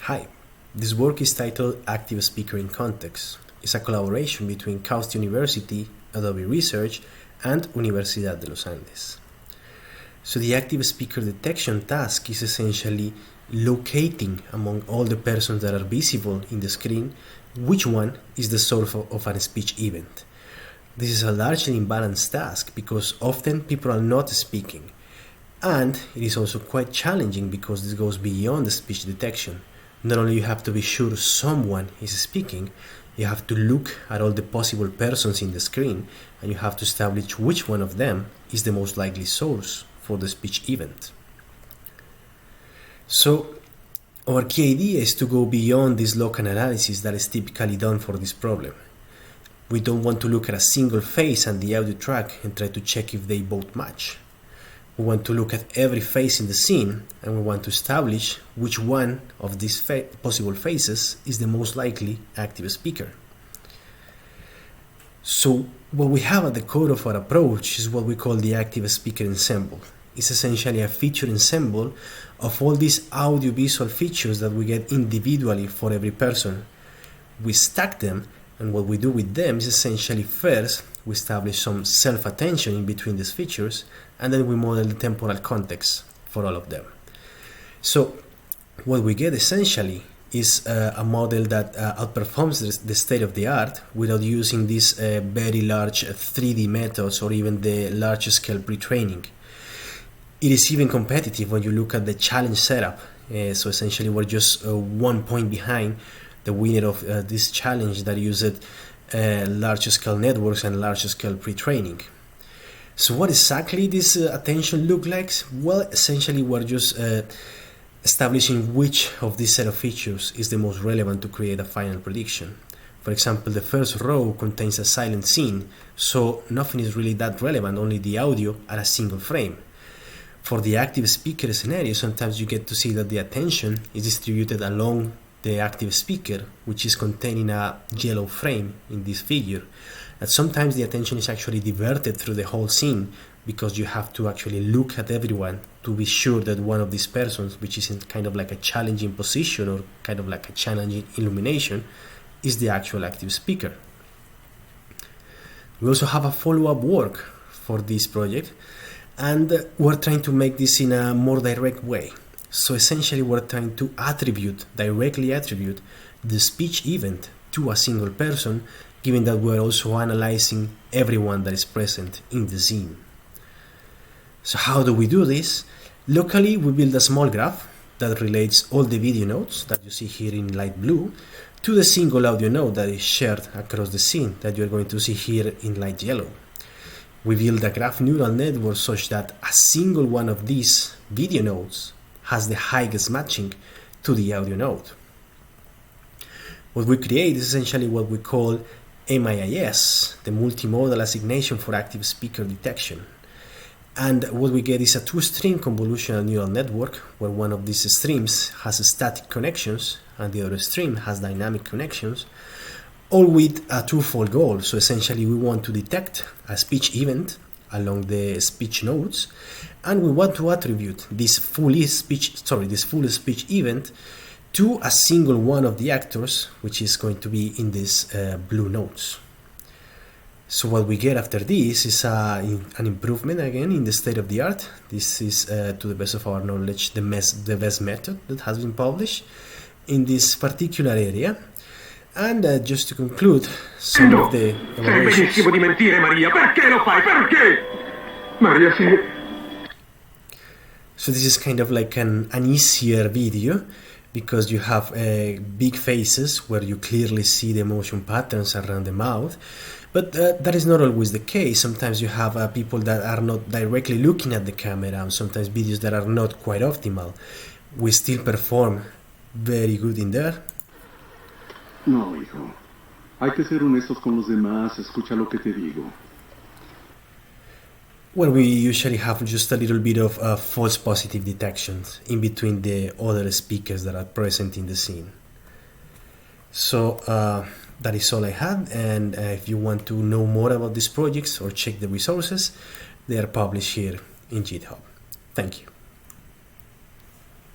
Hi, this work is titled Active Speaker in Context. It's a collaboration between Coast University, Adobe Research, and Universidad de los Andes. So the active speaker detection task is essentially locating among all the persons that are visible in the screen which one is the source of a speech event. This is a largely imbalanced task because often people are not speaking, and it is also quite challenging because this goes beyond the speech detection. Not only you have to be sure someone is speaking, you have to look at all the possible persons in the screen and you have to establish which one of them is the most likely source for the speech event. So our key idea is to go beyond this local analysis that is typically done for this problem. We don't want to look at a single face and the audio track and try to check if they both match. We want to look at every face in the scene and we want to establish which one of these possible faces is the most likely active speaker. So what we have at the core of our approach is what we call the active speaker ensemble. It's essentially a feature ensemble of all these audiovisual features that we get individually for every person. We stack them, and what we do with them is essentially first we establish some self-attention in between these features, and then we model the temporal context for all of them. So what we get essentially is a model that outperforms the state of the art without using these very large 3D methods or even the large scale pre-training. It is even competitive when you look at the challenge setup. So essentially we're just 1 point behind the winner of this challenge that used large scale networks and large scale pre-training. So what exactly this attention look like? Well, essentially we're just establishing which of these set of features is the most relevant to create a final prediction. For example, the first row contains a silent scene, so nothing is really that relevant, only the audio at a single frame. For the active speaker scenario, sometimes you get to see that the attention is distributed along the active speaker, which is contained in a yellow frame in this figure. And sometimes the attention is actually diverted through the whole scene because you have to actually look at everyone to be sure that one of these persons, which is in kind of like a challenging position or kind of like a challenging illumination, is the actual active speaker. We also have a follow-up work for this project, and we're trying to make this in a more direct way. So essentially we're trying to directly attribute the speech event to a single person, given that we're also analyzing everyone that is present in the scene. So how do we do this? Locally, we build a small graph that relates all the video nodes that you see here in light blue to the single audio node that is shared across the scene that you're going to see here in light yellow. We build a graph neural network such that a single one of these video nodes has the highest matching to the audio node. What we create is essentially what we call MIAS, the multimodal assignation for active speaker detection. And what we get is a two-stream convolutional neural network where one of these streams has static connections and the other stream has dynamic connections, all with a twofold goal. So essentially we want to detect a speech event along the speech nodes, and we want to attribute this full speech event to a single one of the actors, which is going to be in these blue nodes. So what we get after this is an improvement again in the state of the art. This is, to the best of our knowledge, the best method that has been published in this particular area. And just to conclude, some of the evaluations. So this is kind of like an easier video because you have big faces where you clearly see the motion patterns around the mouth. But that is not always the case. Sometimes you have people that are not directly looking at the camera, and sometimes videos that are not quite optimal. We still perform very good in there. No, hijo. Hay que ser honestos con los demás. Escucha lo que te digo. Well, we usually have just a little bit of false positive detections in between the other speakers that are present in the scene. So that is all I had, and if you want to know more about these projects or check the resources, they are published here in GitHub. Thank you.